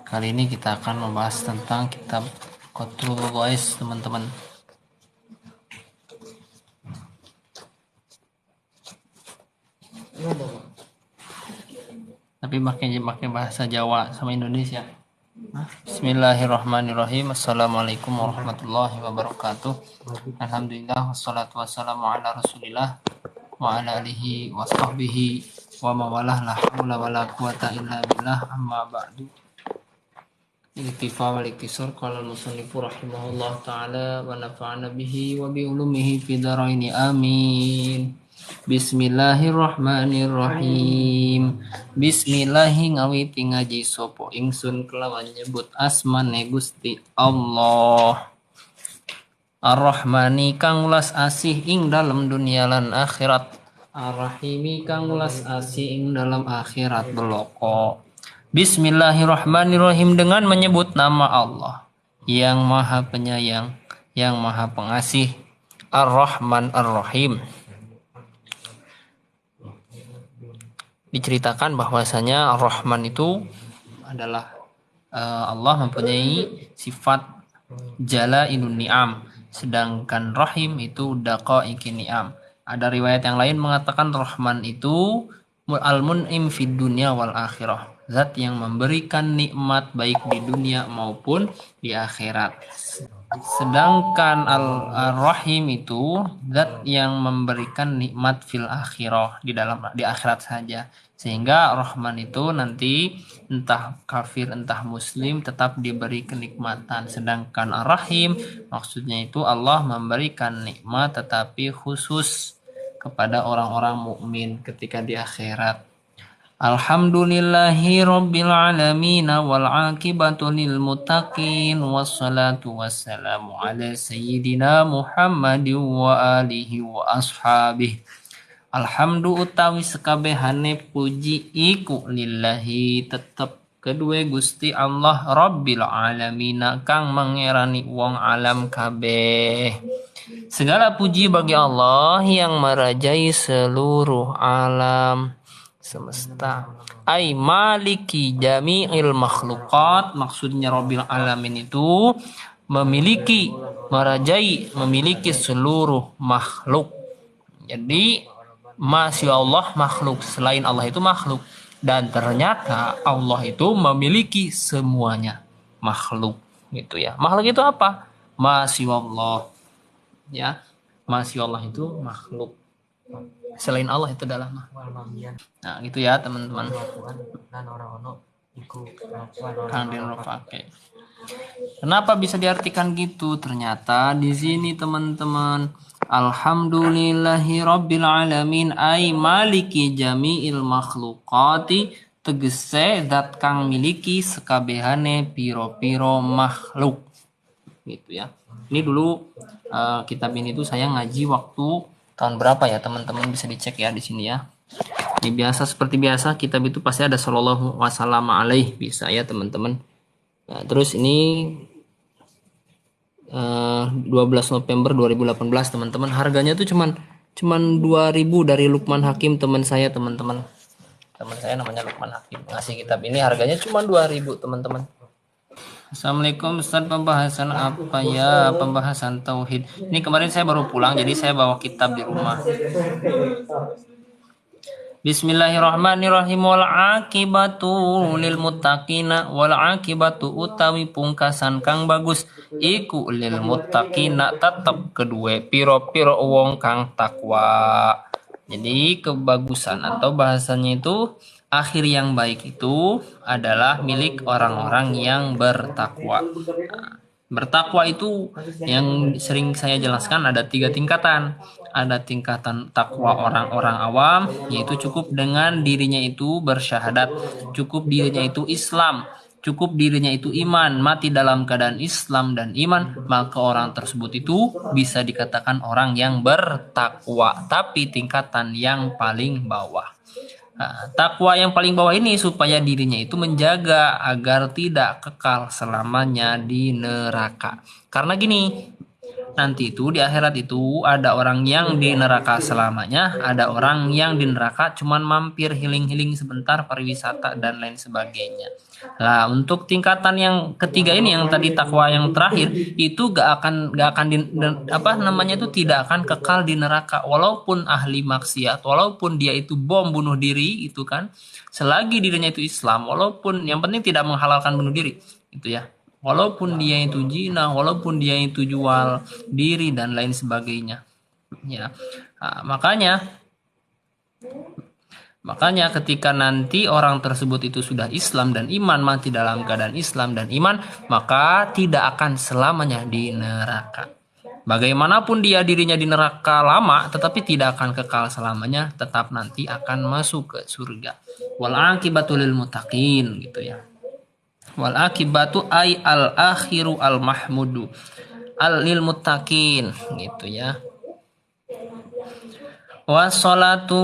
Kali ini kita akan membahas tentang kitab Qatlul Ghais, teman-teman. Tapi pakai bahasa Jawa sama Indonesia. Bismillahirrahmanirrahim. Assalamualaikum warahmatullahi wabarakatuh. Alhamdulillah wassalatu wassalamu ala Rasulillah wa ala alihi wa sahbihi wa mawalah la haula wala quwata illa billah, amma ba'du. Iktifa wal iktisar qala al-musannifu rahimahullah ta'ala wa nafa'ana bihi wa bi ulumihi fi dharaini amin. Bismillahirrahmanirrahim. Bismillahi ngawiti ngaji sopo ingsun kelawan nyebut asmane Gusti Allah. Ar-Rahmani kang ulas asih ing dalam dunia lan akhirat. Ar-Rahimi kang ulas asih ing dalam akhirat beloko. Bismillahirrahmanirrahim, dengan menyebut nama Allah yang Maha Penyayang, yang Maha Pengasih, Ar-Rahman Ar-Rahim. Diceritakan bahwasanya Ar-Rahman itu adalah Allah mempunyai sifat Jala'ilun Ni'am, sedangkan Rahim itu Daqaiqin Ni'am. Ada riwayat yang lain mengatakan Rahman itu Al-Mun'im fid dunya wal akhirah, zat yang memberikan nikmat baik di dunia maupun di akhirat. Sedangkan Ar-Rahim itu zat yang memberikan nikmat fil akhirah, di akhirat saja. Sehingga Rahman itu nanti entah kafir entah muslim tetap diberi kenikmatan. Sedangkan Ar-Rahim maksudnya itu Allah memberikan nikmat tetapi khusus kepada orang-orang mukmin ketika di akhirat. Alhamdulillahi rabbil alamin wal aqibatu lil muttaqin wassalatu wassalamu ala sayyidina Muhammadin wa alihi wa ashabihi. Alhamdu utawi sekabehane puji iku lillahi tetep kedue Gusti Allah rabbil alamin kang mengerani wong alam kabeh. Segala puji bagi Allah yang merajai seluruh alam semesta. Ai maliki jami'il makhluqat, maksudnya Rabbil alamin itu memiliki, merajai, memiliki seluruh makhluk. Jadi masya Allah makhluk, selain Allah itu makhluk, dan ternyata Allah itu memiliki semuanya makhluk gitu ya. Makhluk itu apa? Masya Allah ya. Masya Allah itu makhluk, selain Allah itu adalah makhluk. Nah gitu ya teman-teman. Kenapa bisa diartikan gitu? Ternyata di sini teman-teman, alhamdulillahi rabbil alamin ay maliki jami'il makhluqati, tegese zat kang miliki sekabehane piro-piro makhluk gitu ya. Ini dulu kitab ini tuh saya ngaji waktu tahun berapa ya teman-teman, bisa dicek ya di sini ya. Ini biasa, seperti biasa kitab itu pasti ada sallallahu wasallam alaih, bisa ya teman-teman. Nah, terus ini 12 November 2018 teman-teman. Harganya tuh cuman 2.000 dari Lukman Hakim, teman saya teman-teman. Teman saya namanya Lukman Hakim ngasih kitab ini, harganya cuma 2.000 teman-teman. Assalamualaikum Ustaz, pembahasan apa ya? Pembahasan tauhid. Ini kemarin saya baru pulang jadi saya bawa kitab di rumah. Bismillahirrahmanirrahim. Wal aqibatu lil muttaqina, wal aqibatu utawi pungkasan kang bagus iku lil muttaqina tetep kedue piro-piro wong kang takwa. Jadi kebagusan atau bahasanya itu akhir yang baik itu adalah milik orang-orang yang bertakwa. Nah, bertakwa itu yang sering saya jelaskan ada 3 tingkatan. Ada tingkatan takwa orang-orang awam, yaitu cukup dengan dirinya itu bersyahadat, cukup dirinya itu Islam, cukup dirinya itu iman, mati dalam keadaan Islam dan iman, maka orang tersebut itu bisa dikatakan orang yang bertakwa. Tapi tingkatan yang paling bawah, nah, takwa yang paling bawah ini supaya dirinya itu menjaga agar tidak kekal selamanya di neraka. Karena gini, nanti itu di akhirat itu ada orang yang di neraka selamanya, ada orang yang di neraka cuman mampir healing-healing sebentar, pariwisata dan lain sebagainya. Nah, untuk tingkatan yang ketiga ini yang tadi takwa yang terakhir itu gak akan apa namanya itu tidak akan kekal di neraka walaupun ahli maksiat, walaupun dia itu bom bunuh diri itu kan, selagi dirinya itu Islam, walaupun yang penting tidak menghalalkan bunuh diri itu ya. Walaupun dia itu zina, walaupun dia itu jual diri dan lain sebagainya. Ya. Nah, makanya ketika nanti orang tersebut itu sudah Islam dan iman, mati dalam keadaan Islam dan iman, maka tidak akan selamanya di neraka. Bagaimanapun dia dirinya di neraka lama, tetapi tidak akan kekal selamanya, tetap nanti akan masuk ke surga. Wal akibatu lil muttaqin gitu ya. Wal akibatu ay al akhiru al mahmudu al lil muttaqin gitu ya. Wassalatu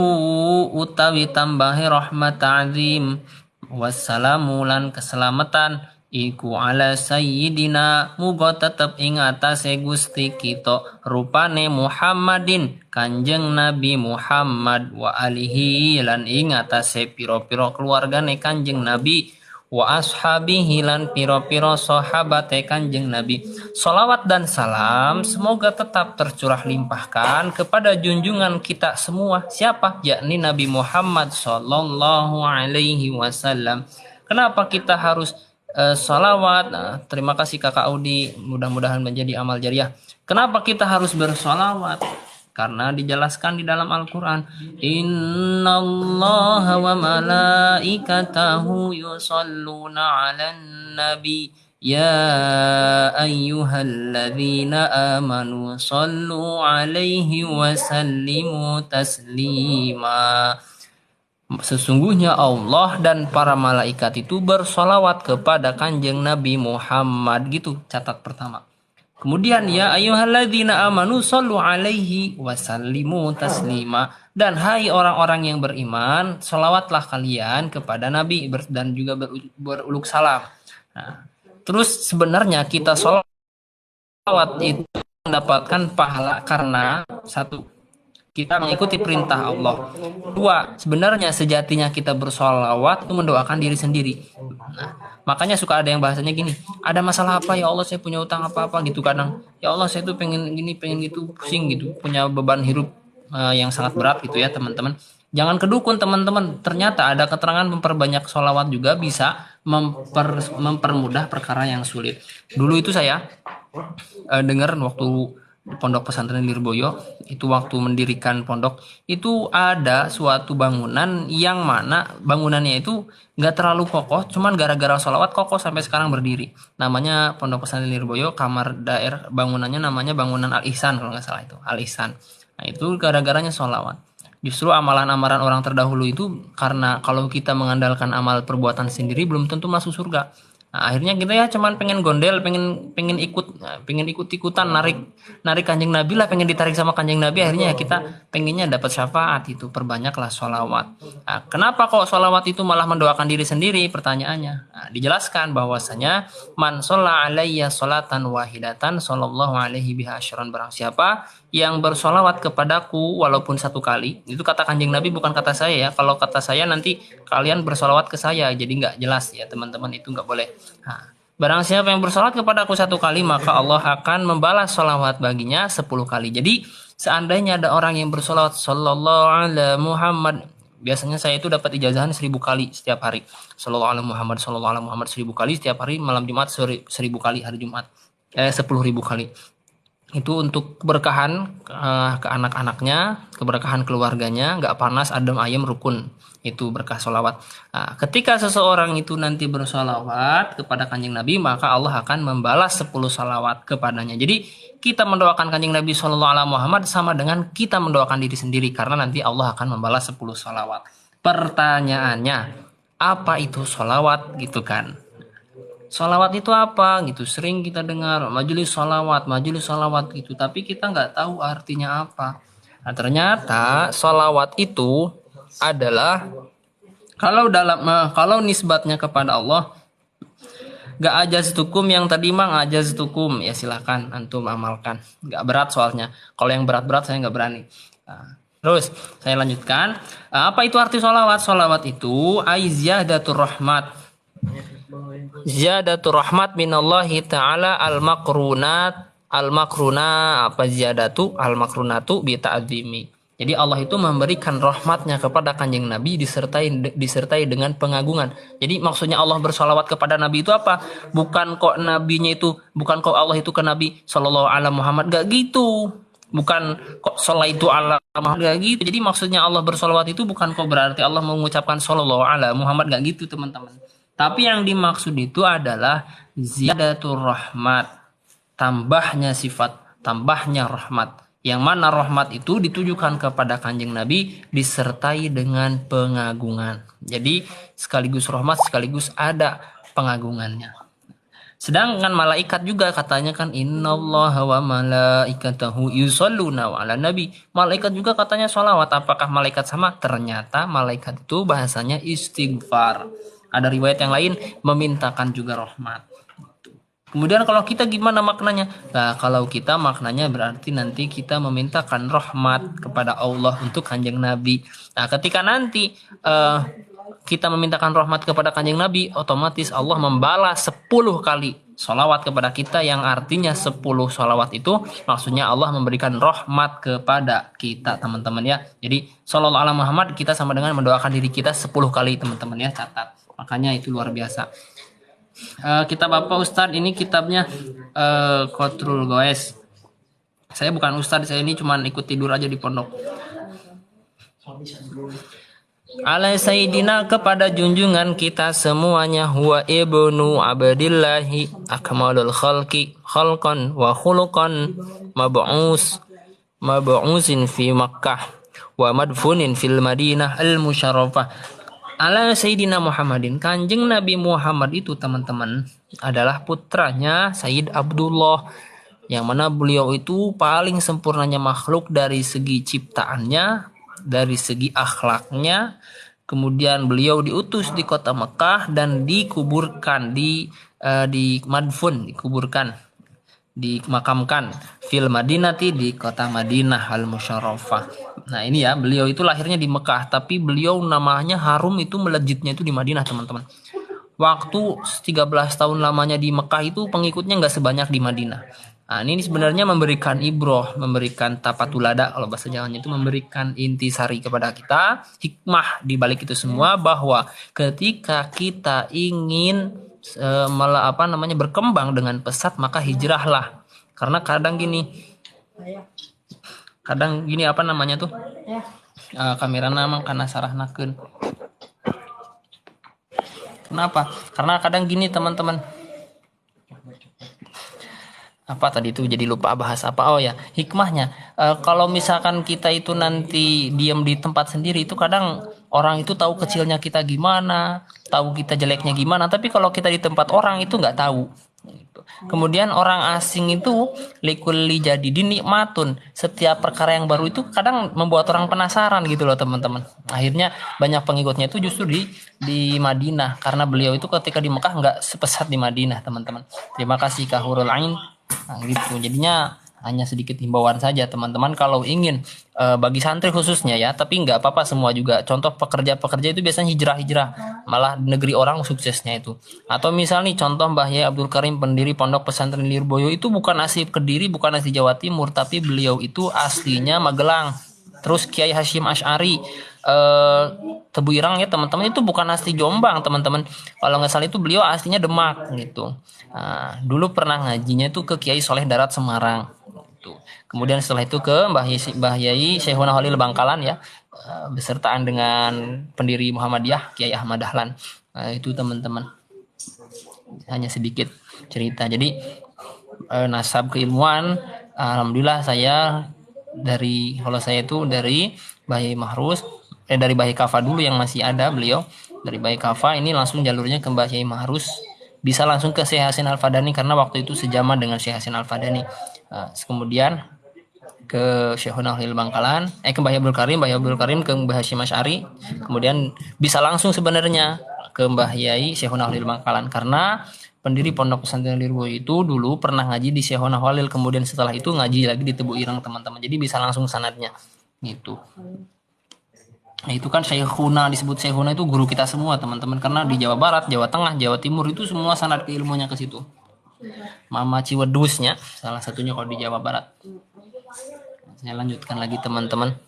utawi tambahi rahmat azim, wassalamu lan keselamatan iku ala sayyidina muga tetep ing atase Gusti kita rupane Muhammadin Kanjeng Nabi Muhammad wa alihi lan ing atase pira-pira keluargane Kanjeng Nabi wa ashabihi lan piro-piro sahabate Kanjeng Nabi. Salawat dan salam semoga tetap tercurah limpahkan kepada junjungan kita semua. Siapa? Yakni Nabi Muhammad sallallahu alaihi wasallam. Kenapa kita harus salawat? Nah, terima kasih Kakak Audi, mudah-mudahan menjadi amal jariah. Kenapa kita harus bersolawat? Karena dijelaskan di dalam Al-Quran, Innallaha wa malaikatahu yusalluna 'alan nabi ya ayyuhalladzina amanu sallu 'alaihi wa sallimu taslima. Sesungguhnya Allah dan para malaikat itu bersolawat kepada Kanjeng Nabi Muhammad. Gitu catat pertama. Kemudian ya ayyuhalladzina amanu sallu alaihi wasallimu taslima, dan hai orang-orang yang beriman, salawatlah kalian kepada Nabi dan juga beruluk salam. Nah, terus sebenarnya kita salawat itu mendapatkan pahala karena satu, kita mengikuti perintah Allah. Dua, sebenarnya sejatinya kita bersolawat itu mendoakan diri sendiri. Nah, makanya suka ada yang bahasanya gini, ada masalah apa ya Allah, saya punya utang apa-apa gitu kadang. Ya Allah, saya tuh pengen gini, pengen gitu, pusing gitu, punya beban hidup yang sangat berat gitu ya teman-teman. Jangan kedukun teman-teman, ternyata ada keterangan memperbanyak solawat juga bisa mempermudah perkara yang sulit. Dulu itu saya dengar waktu Pondok Pesantren Lirboyo itu waktu mendirikan pondok itu ada suatu bangunan yang mana bangunannya itu nggak terlalu kokoh, cuman gara-gara sholawat kokoh sampai sekarang berdiri. Namanya Pondok Pesantren Lirboyo, kamar daerah bangunannya namanya bangunan Al Ihsan kalau nggak salah itu Al Ihsan. Nah itu gara-garanya sholawat. Justru amalan-amalan orang terdahulu itu karena kalau kita mengandalkan amal perbuatan sendiri belum tentu masuk surga. Nah, akhirnya kita ya cuman pengen gondel, pengen ikut, pengen ikut-ikutan narik Kanjeng Nabi lah, pengen ditarik sama Kanjeng Nabi. Akhirnya ya kita pengennya dapat syafaat, itu perbanyaklah sholawat. Nah, kenapa kok sholawat itu malah mendoakan diri sendiri? Pertanyaannya. Nah, dijelaskan bahwasanya man sholla alayya sholatan wahidatan sallallahu alaihi biha asyran, barang siapa yang bersolawat kepadaku walaupun satu kali, itu kata Kanjeng Nabi bukan kata saya ya. Kalau kata saya nanti kalian bersolawat ke saya, jadi nggak jelas ya teman-teman, itu nggak boleh. Nah, barang siapa yang bersolawat kepada aku satu kali, maka Allah akan membalas solawat baginya 10 kali. Jadi seandainya ada orang yang bersolawat sallallahu alaihi Muhammad, biasanya saya itu dapat ijazahan 1000 kali setiap hari. Sallallahu alaihi Muhammad, sallallahu alaihi Muhammad 1000 kali setiap hari, malam Jumat 1000 kali hari Jumat. 10.000 kali. Itu untuk keberkahan ke anak-anaknya, keberkahan keluarganya, nggak panas, adem ayem, rukun. Itu berkah solawat. Nah, ketika seseorang itu nanti bersolawat kepada Kanjeng Nabi, maka Allah akan membalas 10 solawat kepadanya. Jadi kita mendoakan Kanjeng Nabi Shallallahu Alaihi Muhammad sama dengan kita mendoakan diri sendiri, karena nanti Allah akan membalas 10 solawat. Pertanyaannya, apa itu solawat gitu kan? Sholawat itu apa gitu, sering kita dengar majelis sholawat gitu, tapi kita nggak tahu artinya apa. Nah, ternyata sholawat itu adalah kalau nisbatnya kepada Allah, Gak ajaztukum yang tadi mah ajaztukum ya silakan antum amalkan. Gak berat soalnya. Kalau yang berat-berat saya nggak berani. Nah, terus saya lanjutkan. Apa itu arti sholawat? Sholawat itu aizyadatur rahmat. Ziyadatur rahmat minallahi ta'ala al-makruna apa ziyadatu al-makrunatu bi ta'zimi. Jadi Allah itu memberikan rahmatnya kepada kanjeng Nabi disertai dengan pengagungan. Jadi maksudnya Allah bersolawat kepada Nabi itu apa? Bukan kok nabinya itu, bukan kok Allah itu ke Nabi Shallallahu Alaihi Muhammad, gak gitu. Bukan kok sholat itu ala Muhammad, gak gitu. Jadi maksudnya Allah bersolawat itu bukan kok berarti Allah mengucapkan Shallallahu Alaihi Muhammad, gak gitu teman-teman. Tapi yang dimaksud itu adalah ziyadatul rahmat, tambahnya sifat, tambahnya rahmat. Yang mana rahmat itu ditujukan kepada kanjeng Nabi disertai dengan pengagungan. Jadi sekaligus rahmat sekaligus ada pengagungannya. Sedangkan malaikat juga katanya kan innallaha wa malaikatahu yusholluna ala nabi. Malaikat juga katanya sholawat. Apakah malaikat sama? Ternyata malaikat itu bahasanya istighfar. Ada riwayat yang lain memintakan juga rahmat. Kemudian kalau kita gimana maknanya? Nah, kalau kita maknanya berarti nanti kita memintakan rahmat kepada Allah untuk kanjeng Nabi. Nah, ketika nanti kita memintakan rahmat kepada kanjeng Nabi, otomatis Allah membalas 10 kali sholawat kepada kita, yang artinya 10 sholawat itu maksudnya Allah memberikan rahmat kepada kita teman-teman ya. Jadi Shallallahu Alaihi Muhammad kita sama dengan mendoakan diri kita 10 kali teman-teman ya, catat. Makanya itu luar biasa. Kitab apa Ustadz? Ini kitabnya Qatrul Goes. Saya bukan Ustadz, saya ini cuma ikut tidur aja di pondok. Ala Sayyidina kepada junjungan kita semuanya, huwa ibnu abdillahi akmalul khalqi khalqan wa khuluqan mab'usin fi Makkah wa madfunin fil Madinah al-Musyarrafah. Ala Sayyidina Muhammadin, kanjeng Nabi Muhammad itu teman-teman adalah putranya Sayyid Abdullah, yang mana beliau itu paling sempurnanya makhluk dari segi ciptaannya, dari segi akhlaknya. Kemudian beliau diutus di kota Mekah dan dikuburkan di madfun, dimakamkan fil Madinati di kota Madinah al-Musyarrafah. Nah ini ya, beliau itu lahirnya di Mekah, tapi beliau namanya harum itu melejitnya itu di Madinah teman-teman. Waktu 13 tahun lamanya di Mekah itu pengikutnya nggak sebanyak di Madinah. Nah ini sebenarnya memberikan ibroh, memberikan tapatulada kalau bahasa Jawanya itu, memberikan intisari kepada kita, hikmah di balik itu semua, bahwa ketika kita ingin berkembang dengan pesat maka hijrahlah. Karena kadang gini kamera nama karena sarahnakeun. Kenapa? Karena kadang gini teman-teman, apa tadi itu jadi lupa bahas apa. Oh ya, hikmahnya kalau misalkan kita itu nanti diam di tempat sendiri itu kadang orang itu tahu kecilnya kita gimana, tahu kita jeleknya gimana, tapi kalau kita di tempat orang itu nggak tahu. Kemudian orang asing itu likulli jadi dinikmatun, setiap perkara yang baru itu kadang membuat orang penasaran gitu loh teman-teman. Akhirnya banyak pengikutnya itu justru di Madinah, karena beliau itu ketika di Mekah nggak sepesat di Madinah teman-teman. Terima kasih Kahurul Ain. Nah gitu, jadinya hanya sedikit himbauan saja teman-teman kalau ingin bagi santri khususnya ya, tapi nggak apa-apa semua juga. Contoh pekerja itu biasanya hijrah malah di negeri orang suksesnya itu. Atau misalnya contoh Mbah Yai Abdul Karim, pendiri Pondok Pesantren Lirboyo, itu bukan asli Kediri, bukan asli Jawa Timur, tapi beliau itu aslinya Magelang. Terus Kiai Hashim Asy'ari Tebu Irang ya teman-teman, itu bukan asli Jombang teman-teman. Kalau nggak salah itu beliau aslinya Demak gitu. Nah, dulu pernah ngajinya itu ke Kiai Soleh Darat Semarang gitu. Kemudian setelah itu ke Mbah Yai Syekhuna Khalil Bangkalan ya, besertaan dengan pendiri Muhammadiyah Kiai Ahmad Dahlan. Nah, itu teman-teman hanya sedikit cerita. Jadi nasab keilmuan, alhamdulillah saya kalau saya itu dari Bayi Mahrus, dari Bayi Kafa dulu yang masih ada beliau. Dari Bayi Kafa ini langsung jalurnya ke Mbah Yai Mahrus, bisa langsung ke Syekh Hasin Al-Fadani karena waktu itu sejaman dengan Syekh Hasin Al-Fadani. Kemudian ke Syekhuna Khalil Bangkalan, ke Mbah Abdul Karim ke Mbah Hashim Asy'ari. Kemudian bisa langsung sebenarnya ke Mbah Yai Syekhuna Holil Bangkalan, karena pendiri Pondok Pesantren Lirboyo itu dulu pernah ngaji di Syekhuna Holil, kemudian setelah itu ngaji lagi di Tebu Ireng teman-teman, jadi bisa langsung sanadnya gitu. Nah, itu kan Syekhuna, disebut Syekhuna itu guru kita semua teman-teman, karena di Jawa Barat, Jawa Tengah, Jawa Timur itu semua sanad keilmuannya ke situ. Mama Ciwedusnya salah satunya kalau di Jawa Barat. Saya lanjutkan lagi teman-teman.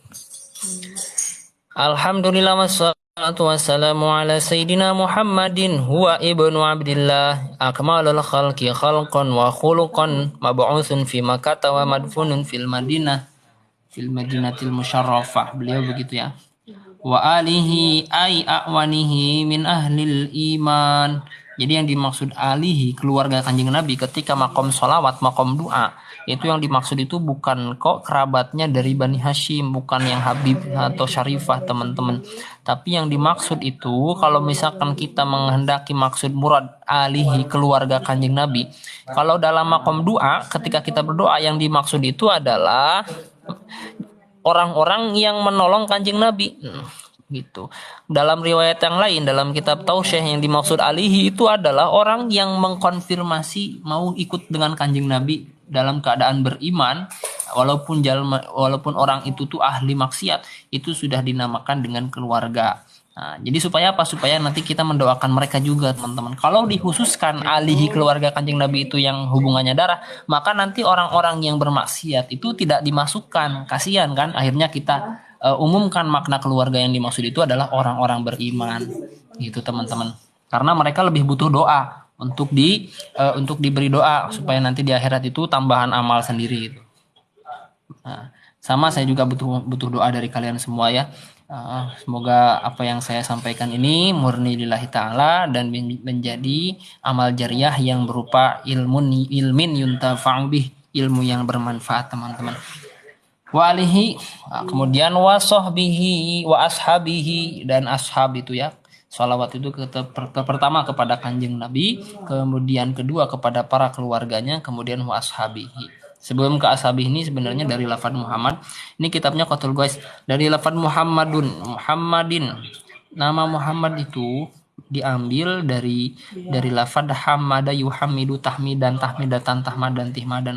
Alhamdulillah wassalatu wassalamu ala sayyidina Muhammadin huwa ibnu Abdillah akmalul khalqi khalqan wa khuluqan mab'utsun fi Makkah wa madfunun fil Madinatil Musyarrafah. Beliau begitu ya. Wa alihi ay a'wanihi min ahlil iman. Jadi yang dimaksud alihi, keluarga Kanjeng Nabi, ketika makom sholawat, makom doa, itu yang dimaksud itu bukan kok kerabatnya dari Bani Hashim, bukan yang Habib atau Syarifah teman-teman. Tapi yang dimaksud itu, kalau misalkan kita menghendaki maksud murad alihi, keluarga Kanjeng Nabi, kalau dalam makom doa, ketika kita berdoa, yang dimaksud itu adalah orang-orang yang menolong Kanjeng Nabi. Gitu. Dalam riwayat yang lain, dalam kitab Tausyih, yang dimaksud alihi itu adalah orang yang mengkonfirmasi mau ikut dengan Kanjeng Nabi dalam keadaan beriman, walaupun orang itu tuh ahli maksiat, itu sudah dinamakan dengan keluarga. Nah, jadi supaya apa? Supaya nanti kita mendoakan mereka juga teman-teman. Kalau dikhususkan alihi, keluarga Kanjeng Nabi itu yang hubungannya darah, maka nanti orang-orang yang bermaksiat itu tidak dimasukkan. Kasihan kan? Akhirnya kita umumkan makna keluarga yang dimaksud itu adalah orang-orang beriman, gitu teman-teman. Karena mereka lebih butuh doa untuk diberi doa supaya nanti di akhirat itu tambahan amal sendiri gitu. Nah, sama saya juga butuh doa dari kalian semua ya. Semoga apa yang saya sampaikan ini murni lillahi ta'ala dan menjadi amal jariah yang berupa ilmin yuntafa'u bih, ilmu yang bermanfaat teman-teman. Wa alihi, kemudian wa sahbihi wa ashabihi, dan ashab itu ya. Salawat itu pertama kepada Kanjeng Nabi, kemudian kedua kepada para keluarganya, kemudian wa ashabihi. Sebelum ke ashabihi ini sebenarnya dari lafaz Muhammad. Ini kitabnya Qatul Guys. Dari lafaz Muhammadin. Nama Muhammad itu diambil dari lafaz hamada yuhamidu tahmidatan tihmadan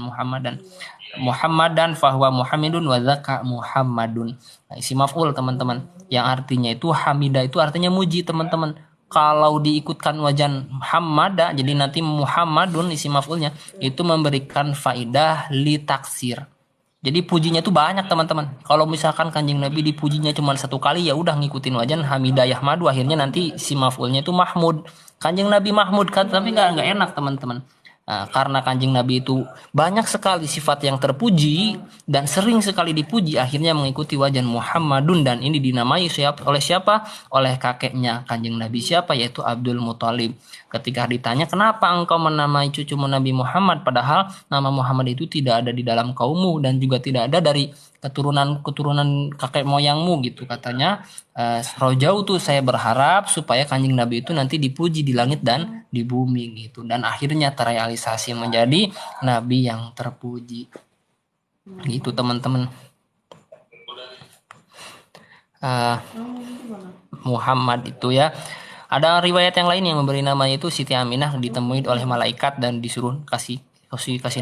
Muhammadan fahuwa Muhammadun wa zaka Muhammadun. Nah, isi maf'ul teman-teman, yang artinya itu hamida itu artinya muji teman-teman. Kalau diikutkan wajan hamada, jadi nanti Muhammadun isi maf'ulnya itu memberikan faidah li taksir. Jadi pujinya itu banyak teman-teman. Kalau misalkan Kanjeng Nabi dipujinya cuma satu kali, ya udah ngikutin wajan hamidah yahmadu, akhirnya nanti si maf'ulnya itu Mahmud. Kanjeng Nabi Mahmud kan, tapi nggak enak teman-teman. Nah, karena Kanjeng Nabi itu banyak sekali sifat yang terpuji dan sering sekali dipuji, akhirnya mengikuti wajan Muhammadun, dan ini dinamai oleh siapa? Oleh kakeknya Kanjeng Nabi, siapa? Yaitu Abdul Muthalib. Ketika ditanya, kenapa engkau menamai cucumu Nabi Muhammad, padahal nama Muhammad itu tidak ada di dalam kaummu dan juga tidak ada dari keturunan kakek moyangmu gitu, katanya. Rojau tuh saya berharap supaya Kanjeng Nabi itu nanti dipuji di langit dan di bumi gitu, dan akhirnya terrealisasi menjadi Nabi yang terpuji gitu teman-teman. Muhammad itu ya. Ada riwayat yang lain yang memberi nama itu Siti Aminah ditemui oleh malaikat dan disuruh kasih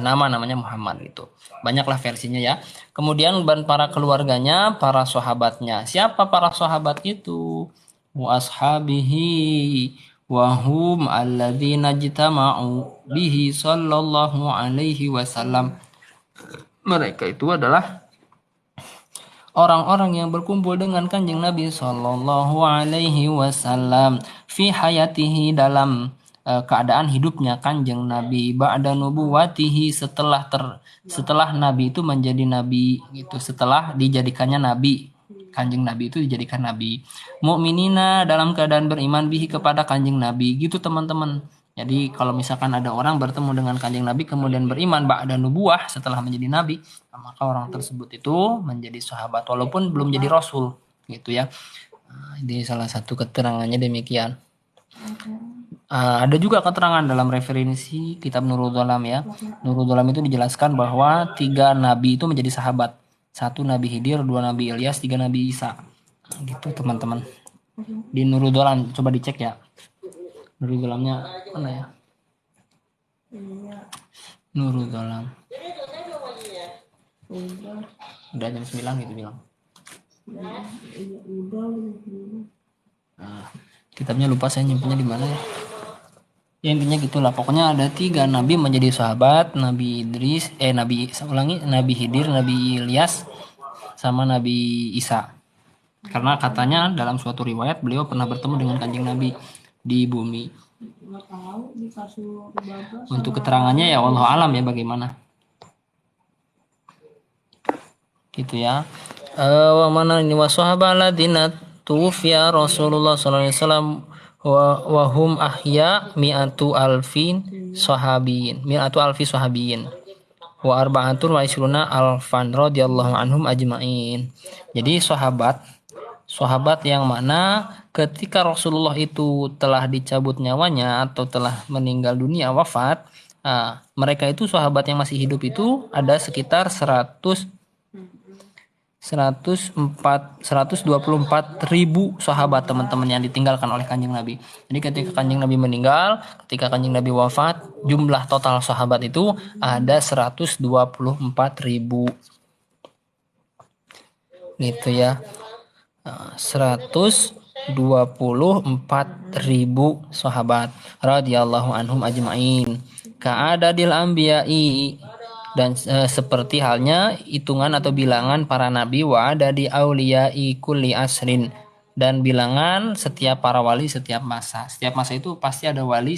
nama, namanya Muhammad gitu. Banyaklah versinya ya. Kemudian para keluarganya, para sahabatnya. Siapa para sahabat itu? Wa ashabihi wa hum alladzina jitama'u bihi sallallahu alaihi wasallam. Mereka itu adalah orang-orang yang berkumpul dengan Kanjeng Nabi sallallahu alaihi wasallam fi hayatihi, dalam keadaan hidupnya Kanjeng Nabi, ba'da nubuwatihi, setelah Nabi itu menjadi nabi gitu, setelah dijadikannya nabi. Kanjeng Nabi itu dijadikan nabi. Mukminina, dalam keadaan beriman bihi, kepada Kanjeng Nabi gitu teman-teman. Jadi kalau misalkan ada orang bertemu dengan Kanjeng Nabi kemudian beriman ba'da nubuwah, setelah menjadi nabi, maka orang tersebut itu menjadi sahabat walaupun belum jadi rasul gitu ya. Ini salah satu keterangannya demikian. Ada juga keterangan dalam referensi kitab Nurul Dhalam ya. Nurul Dhalam itu dijelaskan bahwa 3 nabi itu menjadi sahabat. 1 Nabi Khidir, 2 Nabi Ilyas, 3 Nabi Isa. Gitu teman-teman. Di Nurul Dhalam coba dicek ya. Nurul Dolamnya mana ya? Nurul Dolam. Udah jam 9 gitu bilang. Nah, kitabnya lupa saya nyimpennya di mana ya. Ya intinya gitulah. Pokoknya ada 3 nabi menjadi sahabat, Nabi Idris, Nabi Khidir, Nabi Ilyas, sama Nabi Isa. Karena katanya dalam suatu riwayat beliau pernah bertemu dengan kanjeng Nabi di bumi. Untuk keterangannya ya Allah alam ya bagaimana. Gitu ya. Wa mana ini wasahaba ladina tufiya Rasulullah sallallahu alaihi wasallam wa hum ahya mi'atu alfi sahabiyin wa arba'atun wa isruna alfan radhiyallahu anhum ajmain. Jadi sahabat yang mana ketika Rasulullah itu telah dicabut nyawanya atau telah meninggal dunia wafat, mereka itu sahabat yang masih hidup itu ada sekitar 124.000 sahabat teman-teman yang ditinggalkan oleh kanjeng Nabi. Jadi ketika kanjeng Nabi meninggal, ketika kanjeng Nabi wafat, jumlah total sahabat itu ada 124.000. Gitu ya. 124.000 sahabat radhiyallahu anhum ajmain. Ka'adadil anbiya'i, dan seperti halnya hitungan atau bilangan para nabi, wa ada di auliyai kulli asrin, dan bilangan setiap para wali setiap masa. Setiap masa itu pasti ada wali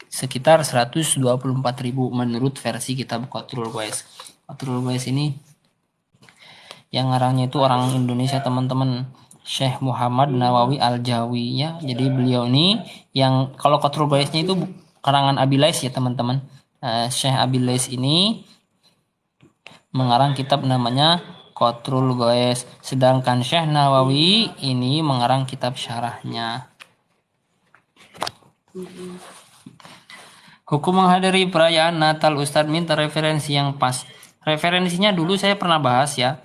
sekitar 124.000 menurut versi kitab Qatrul Wais. Qatrul Wais ini yang ngarangnya itu orang Indonesia teman-teman, Syekh Muhammad Nawawi Al-Jawi ya. Jadi beliau ini yang kalau Qatrul Waisnya itu karangan Abilais ya teman-teman. Syekh Abilais ini mengarang kitab namanya Qatrul Wais, sedangkan Syekh Nawawi ini mengarang kitab syarahnya. Hukum menghadiri perayaan Natal, Ustadz minta referensi yang pas. Referensinya dulu saya pernah bahas ya,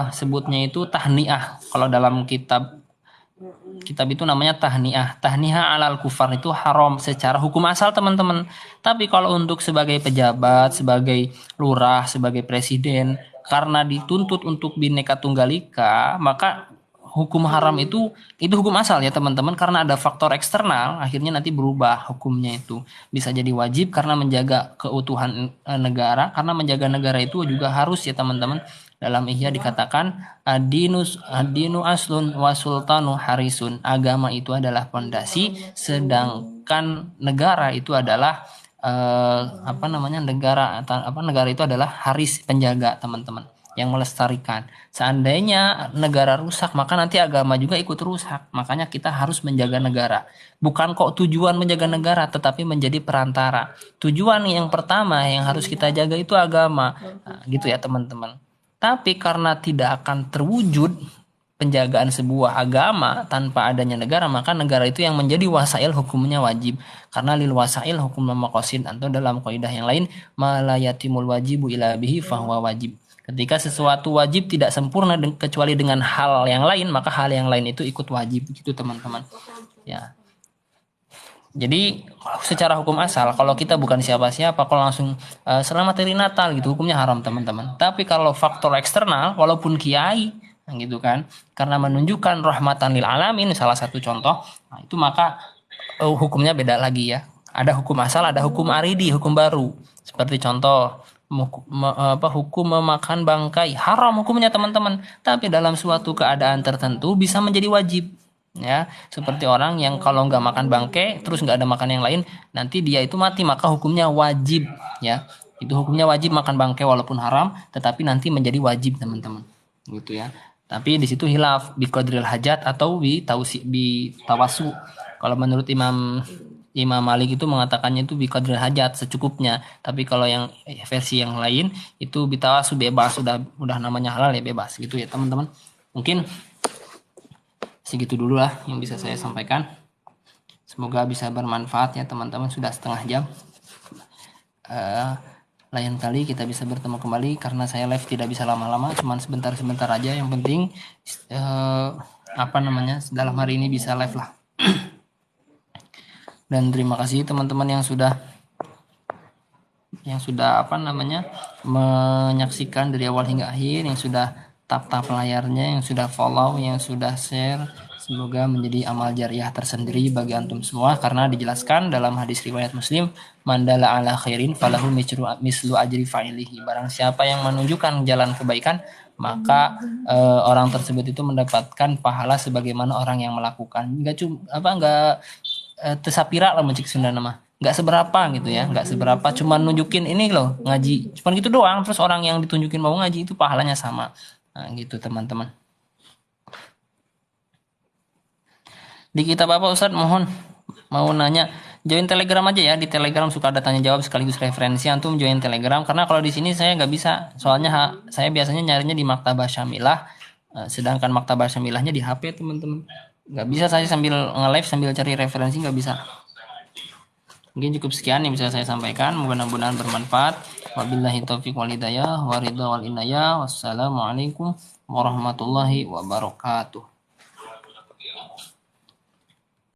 sebutnya itu tahniah. Kalau dalam kitab itu namanya tahniah alal kufar, itu haram secara hukum asal teman-teman. Tapi kalau untuk sebagai pejabat, sebagai lurah, sebagai presiden, karena dituntut untuk Bhinneka Tunggal Ika, maka hukum haram itu hukum asal ya teman-teman. Karena ada faktor eksternal, akhirnya nanti berubah hukumnya itu. Bisa jadi wajib karena menjaga keutuhan negara, karena menjaga negara itu juga harus ya teman-teman. Dalam Ihya dikatakan adinu aslun wa sultanu harisun. Agama itu adalah pondasi, sedangkan negara itu adalah negara itu adalah haris, penjaga teman-teman, yang melestarikan. Seandainya negara rusak, maka nanti agama juga ikut rusak. Makanya kita harus menjaga negara. Bukan kok tujuan menjaga negara, tetapi menjadi perantara. Tujuan yang pertama yang harus kita jaga itu agama. Nah, gitu ya teman-teman. Tapi karena tidak akan terwujud penjagaan sebuah agama tanpa adanya negara, maka negara itu yang menjadi wasail hukumnya wajib. Karena lil wasail hukum maqasid, atau dalam kaidah yang lain malayatimul wajibu ila bihi fahuwa wajib. Ketika sesuatu wajib tidak sempurna kecuali dengan hal yang lain, maka hal yang lain itu ikut wajib. Gitu teman-teman. Ya. Jadi secara hukum asal kalau kita bukan siapa-siapa, kalau langsung selamat hari Natal gitu, hukumnya haram teman-teman. Tapi kalau faktor eksternal, walaupun kiai gitu kan, karena menunjukkan rahmatan lil alamin, salah satu contoh, nah itu maka hukumnya beda lagi ya. Ada hukum asal, ada hukum aridi, hukum baru. Seperti contoh hukum memakan bangkai, haram hukumnya teman-teman. Tapi dalam suatu keadaan tertentu bisa menjadi wajib. Ya, seperti orang yang kalau nggak makan bangkai terus nggak ada makan yang lain, nanti dia itu mati, maka hukumnya wajib ya. Itu hukumnya wajib makan bangkai walaupun haram, tetapi nanti menjadi wajib teman-teman. Gitu ya. Tapi di situ hilaf bi qadril hajat atau bi tawasu. Kalau menurut Imam Malik itu mengatakannya itu bi qadril hajat, secukupnya. Tapi kalau yang versi yang lain itu bi tawasu, bebas, udah namanya halal ya bebas gitu ya teman-teman. Mungkin segitu dulu lah yang bisa saya sampaikan. Semoga bisa bermanfaat ya teman-teman. Sudah setengah jam. Lain kali kita bisa bertemu kembali, karena saya live tidak bisa lama-lama, cuman sebentar-sebentar aja. Yang penting dalam hari ini bisa live lah. Dan terima kasih teman-teman yang sudah menyaksikan dari awal hingga akhir, yang sudah tap-tap layarnya, yang sudah follow, yang sudah share. Semoga menjadi amal jariah tersendiri bagi antum semua, karena dijelaskan dalam hadis riwayat Muslim, mandala ala khairin falahu mislu ajri fa'ilihi. Barang siapa yang menunjukkan jalan kebaikan, maka orang tersebut itu mendapatkan pahala sebagaimana orang yang melakukan. Enggak tesapira lah mencik Sunda nama, nggak seberapa gitu ya, nggak seberapa, cuma nunjukin ini loh ngaji, cuma gitu doang, terus orang yang ditunjukin mau ngaji itu pahalanya sama. Nah gitu teman-teman. Di kitab apa Ustadz, mohon mau nanya, join Telegram aja ya, di Telegram suka ada tanya jawab sekaligus referensi, antum join Telegram, karena kalau di sini saya nggak bisa, soalnya saya biasanya nyarinya di Maktabah Syamilah, sedangkan Maktabah Syamilahnya di HP teman-teman, nggak bisa saya sambil nge-live sambil cari referensi, nggak bisa. Mungkin cukup sekian yang bisa saya sampaikan, mudah-mudahan bermanfaat. Wabillahi taufiq wal hidayah, waridha wal inayah. Wassalamualaikum warahmatullahi wabarakatuh.